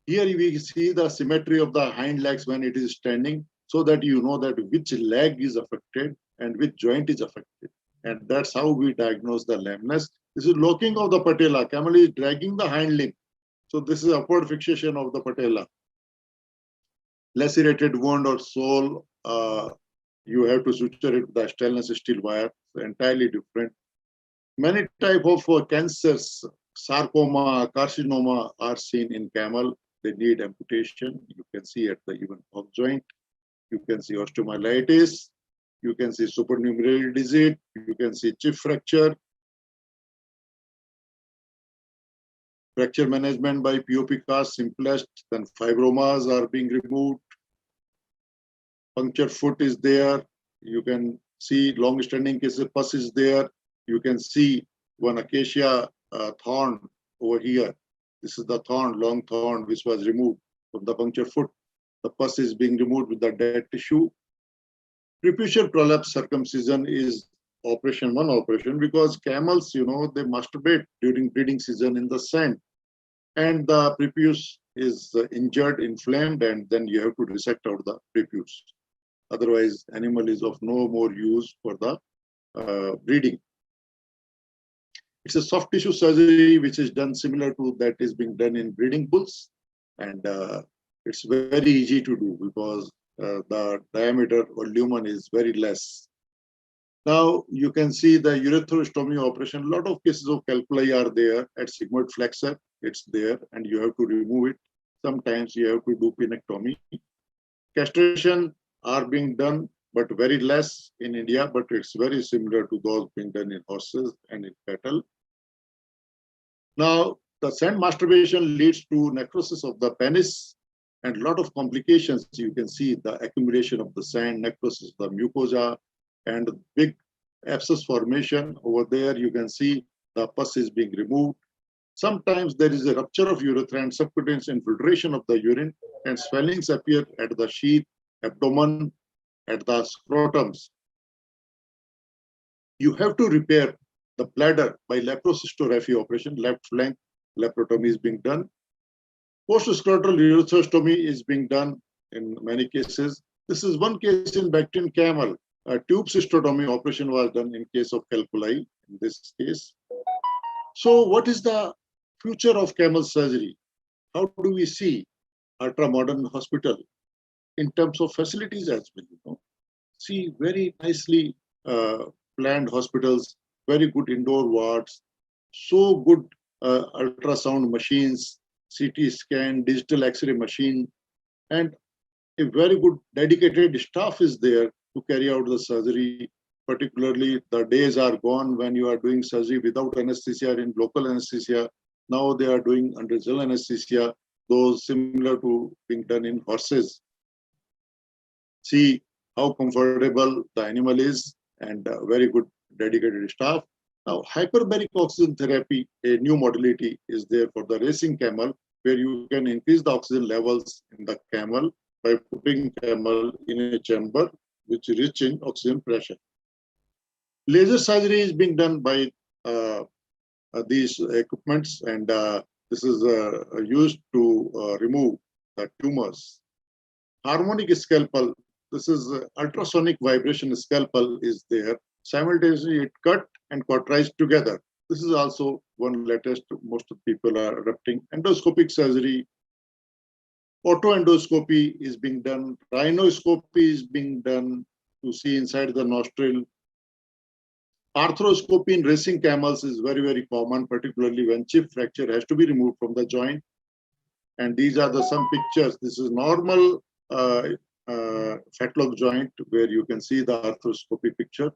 Here we see the symmetry of the hind legs when it is standing, so that you know that which leg is affected and which joint is affected. And that's how we diagnose the lameness. This is locking of the patella. Camel is dragging the hind limb. So this is upward fixation of the patella. Lacerated wound or sole, you have to suture it with the stainless steel wire, entirely different. Many types of cancers, sarcoma, carcinoma are seen in camel. They need amputation. You can see at the even of joint. You can see osteomyelitis. You can see supernumerary disease. You can see chip fracture. Fracture management by POP cast, simplest, then fibromas are being removed. Punctured foot is there. You can see long-standing cases, pus is there. You can see one acacia thorn over here. This is the thorn, long thorn, which was removed from the punctured foot. The pus is being removed with the dead tissue. Preputial prolapse circumcision is operation, one operation, because camels, they masturbate during breeding season in the sand. And the prepuce is injured, inflamed, and then you have to resect out the prepuce. Otherwise, animal is of no more use for the breeding. It's a soft tissue surgery which is done similar to that is being done in breeding bulls. And it's very easy to do because the diameter or lumen is very less. Now you can see the urethrostomy operation. A lot of cases of calculi are there at sigmoid flexor. It's there, and you have to remove it. Sometimes you have to do penectomy. Castration are being done, but very less in India, but it's very similar to those being done in horses and in cattle. Now, the sand masturbation leads to necrosis of the penis and a lot of complications. You can see the accumulation of the sand, necrosis of the mucosa, and big abscess formation. Over there, you can see the pus is being removed. Sometimes there is a rupture of urethra and subcutaneous infiltration of the urine, and swellings appear at the sheath, abdomen, at the scrotums. You have to repair the bladder by laparosclerotopy operation. Left flank laparotomy is being done. Post-scrotal urethrostomy is being done in many cases. This is one case in Bactrian camel. A tube cystotomy operation was done in case of calculi in this case. So what is the future of camel surgery? How do we see ultra-modern hospital in terms of facilities as well? See very nicely planned hospitals, very good indoor wards, so good ultrasound machines, CT scan, digital X-ray machine, and a very good dedicated staff is there to carry out the surgery. Particularly, the days are gone when you are doing surgery without anesthesia or in local anesthesia. Now they are doing under general anesthesia, those similar to being done in horses. See how comfortable the animal is, and very good dedicated staff. Now, hyperbaric oxygen therapy, a new modality, is there for the racing camel, where you can increase the oxygen levels in the camel by putting camel in a chamber which is rich in oxygen pressure. Laser surgery is being done by these equipments, and this is used to remove the tumors. Harmonic scalpel, this is ultrasonic vibration scalpel is there. Simultaneously, it cut and cauterized together. This is also one latest most of people are adopting. Endoscopic surgery, autoendoscopy is being done. Rhinoscopy is being done to see inside the nostril. Arthroscopy in racing camels is very, very common, particularly when chip fracture has to be removed from the joint. And these are some pictures. This is normal fetlock joint where you can see the arthroscopy picture.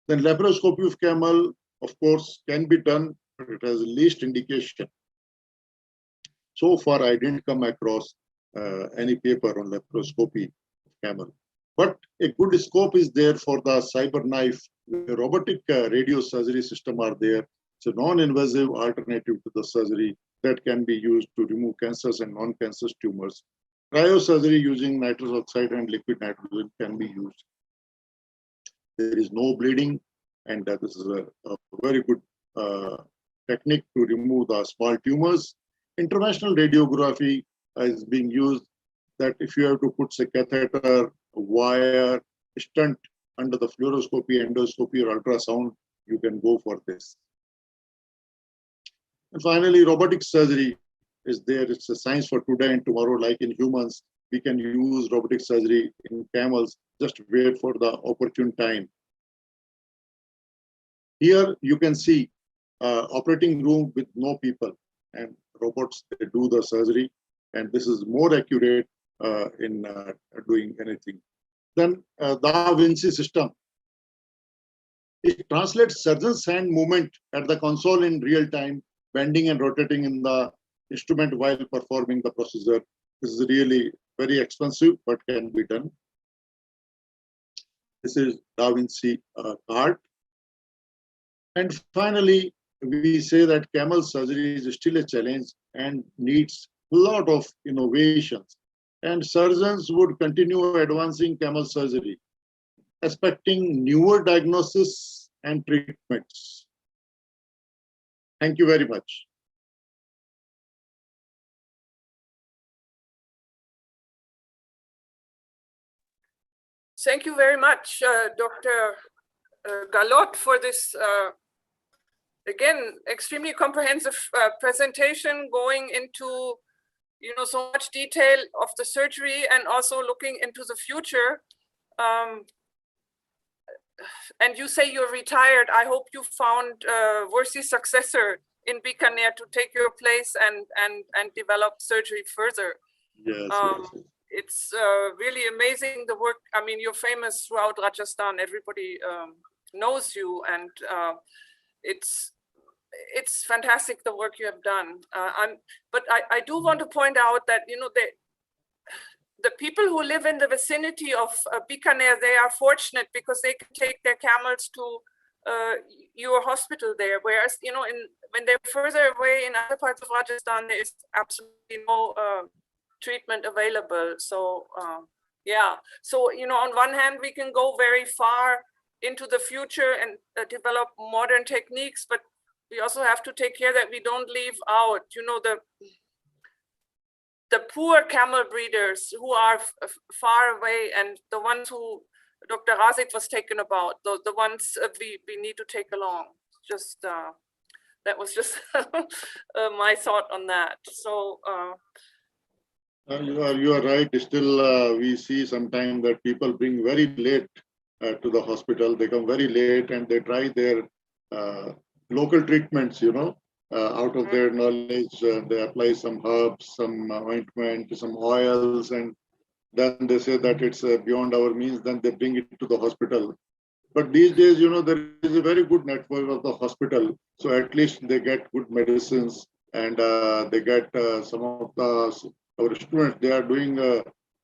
Then laparoscopy of camel, of course, can be done, but it has least indication. So far, I didn't come across any paper on laparoscopy of camel. But a good scope is there for the cyber knife. Robotic radio surgery system are there. It's a non-invasive alternative to the surgery that can be used to remove cancers and non-cancerous tumors. Cryosurgery using nitrous oxide and liquid nitrogen can be used. There is no bleeding, and this is a very good technique to remove the small tumors. International radiography is being used, that if you have to put a catheter, wire, stent under the fluoroscopy, endoscopy, or ultrasound, you can go for this. And finally, robotic surgery is there. It's a science for today and tomorrow. Like in humans, we can use robotic surgery in camels. Just wait for the opportune time. Here you can see operating room with no people, and robots, they do the surgery, and this is more accurate in doing anything. Then Da Vinci system. It translates surgeon's hand movement at the console in real time, bending and rotating in the instrument while performing the procedure. This is really very expensive, but can be done. This is Da Vinci card. And finally, we say that camel surgery is still a challenge and needs a lot of innovations. And surgeons would continue advancing camel surgery, expecting newer diagnosis and treatments. Thank you very much. Thank you very much, Dr. Galot, for this, again, extremely comprehensive presentation going into you know, so much detail of the surgery and also looking into the future. And you say you're retired. I hope you found a worthy successor in Bikaner to take your place and develop surgery further. Yes, It's really amazing the work. I mean, you're famous throughout Rajasthan. Everybody knows you, and it's fantastic the work you have done. But I do want to point out that, you know, the people who live in the vicinity of Bikaner, they are fortunate because they can take their camels to your hospital there. Whereas, you know, when they're further away in other parts of Rajasthan, there is absolutely no treatment available. So yeah, so, you know, on one hand, we can go very far into the future and develop modern techniques, but we also have to take care that we don't leave out, you know, the poor camel breeders who are far away, and the ones who Dr. Razik was taken about, the ones we need to take along. Just that was just my thought on that. So you are right. Still, we see sometimes that people bring very late to the hospital. They come very late and they try their local treatments, you know, out of their knowledge. They apply some herbs, some ointment, some oils, and then they say that it's beyond our means. Then they bring it to the hospital. But these days, you know, there is a very good network of the hospital. So at least they get good medicines, and they get some of our students, they are doing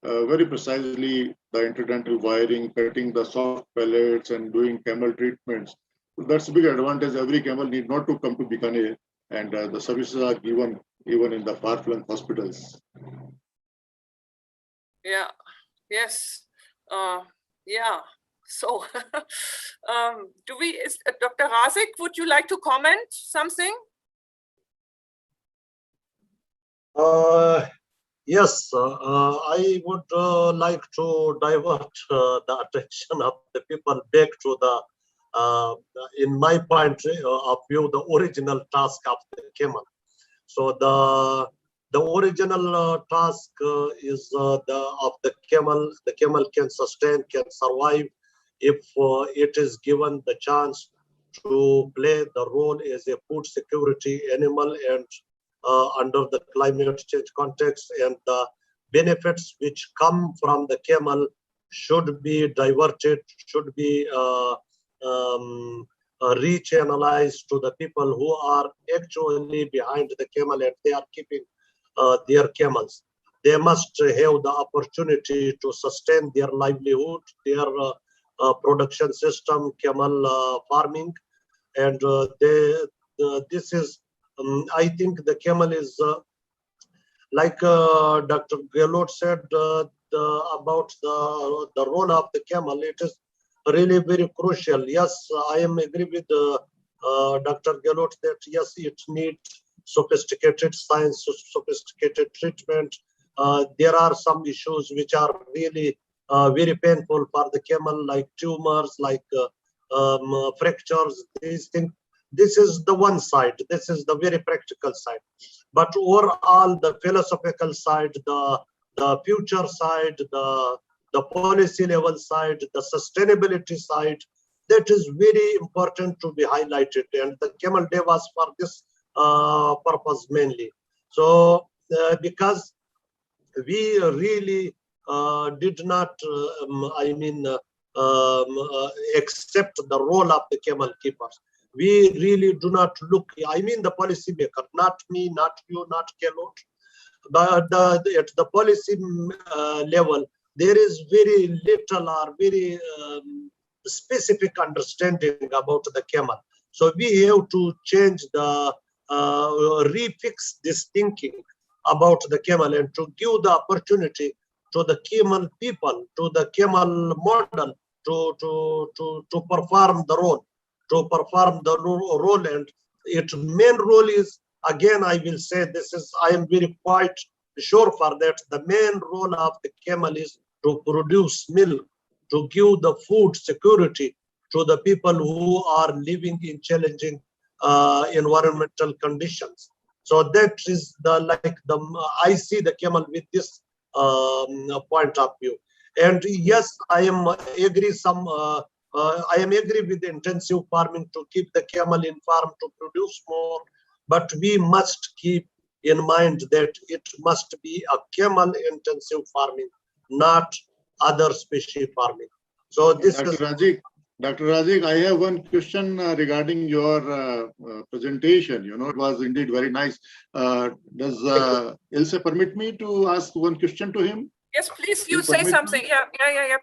very precisely the interdental wiring, cutting the soft pellets and doing camel treatments. So that's a big advantage. Every camel need not to come to Bikaner, and the services are given even in the far-flung hospitals. yeah, yes, yeah. So Dr. Razik, would you like to comment something? Yes, I would like to divert the attention of the people back to the, in my point of view, the original task of the camel. So the original task is of the camel. The camel can sustain, can survive if it is given the chance to play the role as a food security animal, and under the climate change context, and the benefits which come from the camel should be diverted, should be rechannelized to the people who are actually behind the camel and they are keeping their camels. They must have the opportunity to sustain their livelihood, their production system, camel farming, and this is I think the camel is like Dr. Gehlot said about the role of the camel. It is really very crucial. Yes, I am agree with Dr. Gehlot that yes, it needs sophisticated science, sophisticated treatment. There are some issues which are really very painful for the camel, like tumors, like fractures, these things. This is the one side. This is the very practical side. But overall, the philosophical side, the future side, the policy level side, the sustainability side, that is very important to be highlighted. And the Camel Day was for this purpose mainly. So because we really did not, accept the role of the camel keepers. We really do not look, I mean the policy maker, not me, not you, not Gehlot, but at the policy level, there is very little or very specific understanding about the camel. So we have to change the, refix this thinking about the camel and to give the opportunity to the camel people, to the camel model to perform the role. And its main role is, again, I will say this is, I am very quite sure for that, the main role of the camel is to produce milk, to give the food security to the people who are living in challenging environmental conditions. So that is I see the camel with this point of view. And yes, I am agree with the intensive farming to keep the camel in farm to produce more, but we must keep in mind that it must be a camel intensive farming, not other species farming. So this Dr. Razik, I have one question regarding your presentation. You know, it was indeed very nice. Does Ilse permit me to ask one question to him? Yes, please. You say something. Yeah.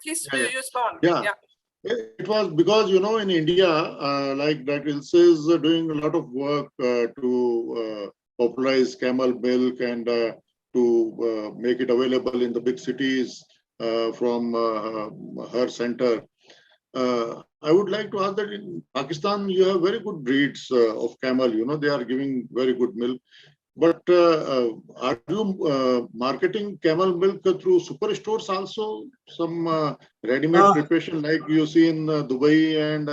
Please respond. Yeah. It was because, you know, in India, like Dr. Ilse is doing a lot of work to popularize camel milk and to make it available in the big cities from her center. I would like to ask that in Pakistan, you have very good breeds of camel. You know, they are giving very good milk. But are you marketing camel milk through superstores also? Some ready-made preparation like you see in Dubai and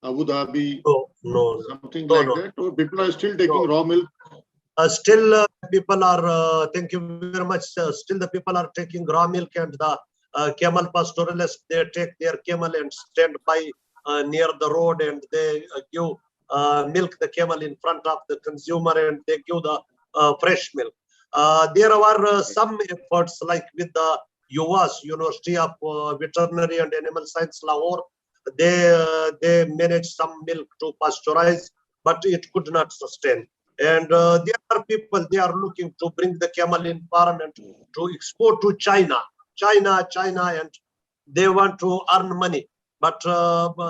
Abu Dhabi? No. Something like that? Or people are still taking raw milk? Still, people are, thank you very much. Still, the people are taking raw milk, and the camel pastoralists, they take their camel and stand by near the road, and they give milk the camel in front of the consumer, and they give the fresh milk. There are some efforts like with the UAS, University of Veterinary and Animal Science, Lahore. They manage some milk to pasteurize, but it could not sustain. And there are people, they are looking to bring the camel in farm and to export to China, and they want to earn money. But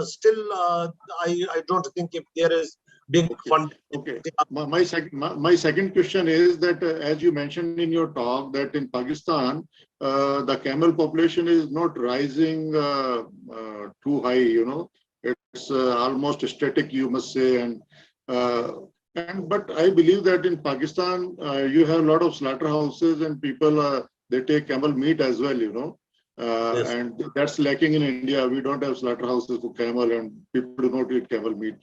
still, I don't think if there is big fund. Okay. My second question is that as you mentioned in your talk that in Pakistan, the camel population is not rising too high. You know, it's almost static, you must say, but I believe that in Pakistan, you have a lot of slaughterhouses and people, they take camel meat as well, you know. Yes. And that's lacking in India. We don't have slaughterhouses for camel and people do not eat camel meat.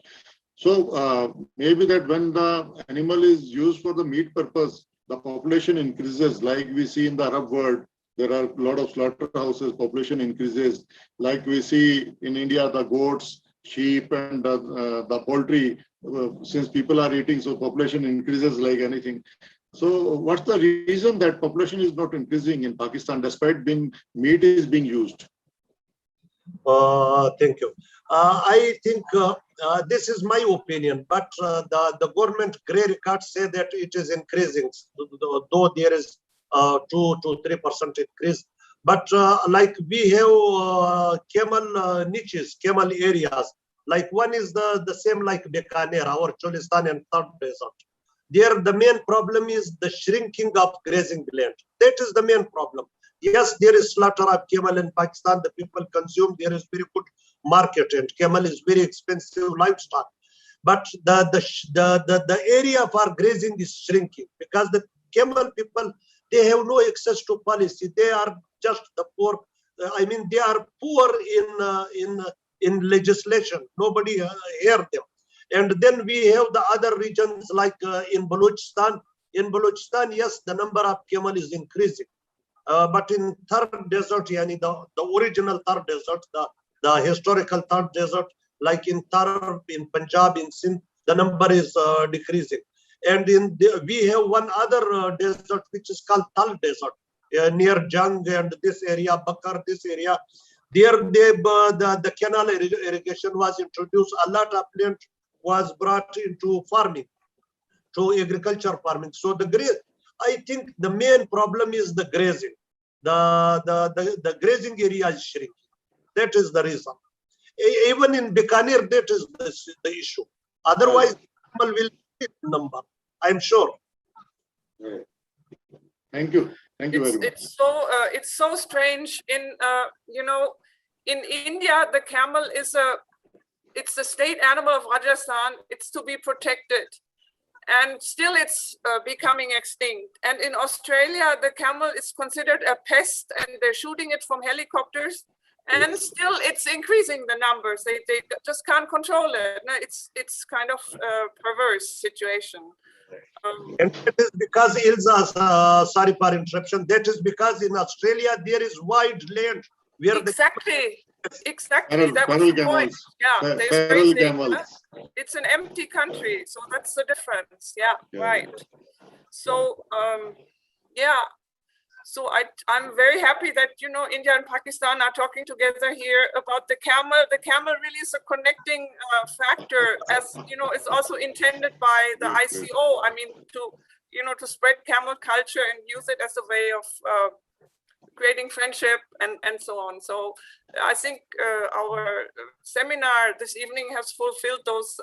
So maybe that when the animal is used for the meat purpose, the population increases like we see in the Arab world. There are a lot of slaughterhouses, population increases. Like we see in India, the goats, sheep and the poultry, since people are eating, so population increases like anything. So what's the reason that population is not increasing in Pakistan despite meat is being used? Thank you. I think this is my opinion, but the government grey records say that it is increasing, though there is 2 to 3% increase. But like we have camel niches, camel areas. Like one is the same like Bikaner, our Cholistan and Third Desert. There, the main problem is the shrinking of grazing land. That is the main problem. Yes, there is slaughter of camel in Pakistan. The people consume. There is very good market, and camel is very expensive livestock. But the area for grazing is shrinking because the camel people, they have no access to policy. They are just the poor. I mean, they are poor in legislation. Nobody hear them. And then we have the other regions like in Balochistan. In Balochistan, yes, the number of camel is increasing. But in Third Desert, yani the original Third Desert, the historical Third Desert, like in Tar, in Punjab, in Sindh, the number is decreasing. And we have one other desert which is called Tal Desert, near Jang and this area, Bakar, this area. There, the canal irrigation was introduced. A lot of land was brought into farming, to agriculture farming. So I think the main problem is the grazing. The grazing area is shrinking. That is the reason. Even in Bikaner, that is the issue. Otherwise, people will hit number, I'm sure. Thank you. Thank you very much. It's so strange. In in India, the camel is it's the state animal of Rajasthan. It's to be protected, and still it's becoming extinct. And in Australia, the camel is considered a pest, and they're shooting it from helicopters. And still, it's increasing the numbers. They just can't control it. No, it's kind of a perverse situation. And that is because, Ilza, sorry for interruption, that is because in Australia there is wide land where exactly. Exactly, Feral, that was feral the point. camels. Yeah, Fe- there's feral grazing. camels. It's an empty country, so that's the difference. Yeah, Yeah. right. So, yeah. So I'm very happy that, you know, India and Pakistan are talking together here about the camel. The camel really is a connecting factor, as you know, it's also intended by the ICO. I mean, to, you know, to spread camel culture and use it as a way of creating friendship and so on. So I think our seminar this evening has fulfilled those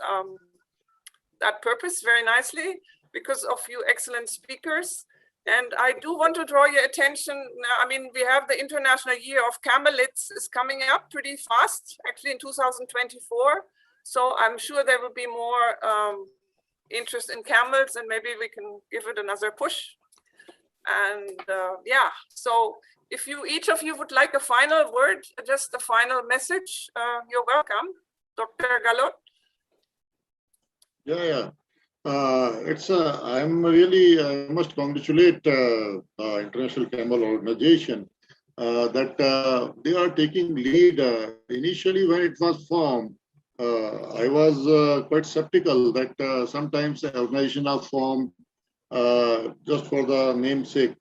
that purpose very nicely because of you excellent speakers. And I do want to draw your attention. I mean, we have the International Year of Camelids is coming up pretty fast, actually in 2024. So I'm sure there will be more interest in camels, and maybe we can give it another push. And yeah, so if you, each of you would like a final word, just a final message, you're welcome. Dr. Galot. Yeah. I'm really, I must congratulate International Camel Organization that they are taking lead. Initially, when it was formed, I was quite skeptical that sometimes the organization are formed just for the namesake.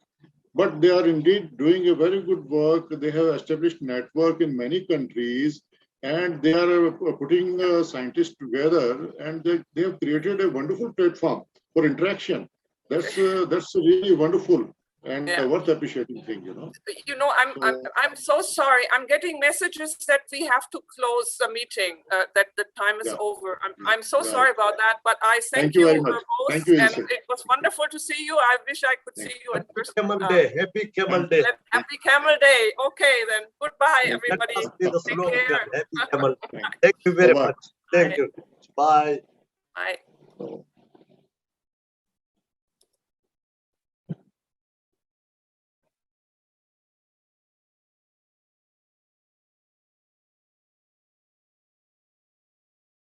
But they are indeed doing a very good work. They have established network in many countries, and they are putting scientists together, and they have created a wonderful platform for interaction. That's really wonderful and worth appreciating thing, you know. You know, I'm so sorry. I'm getting messages that we have to close the meeting. That the time is over. I'm so sorry about that. But I thank you very much. both, Thank you, and Ilse. it was wonderful to see you. I wish I could see you in person. Camel Day. Happy Camel Day. Happy Camel Day. Okay, then. Goodbye, everybody. Let us be the Take slogan. care. Happy Camel. Thank you very much. Thank you. Bye. Bye.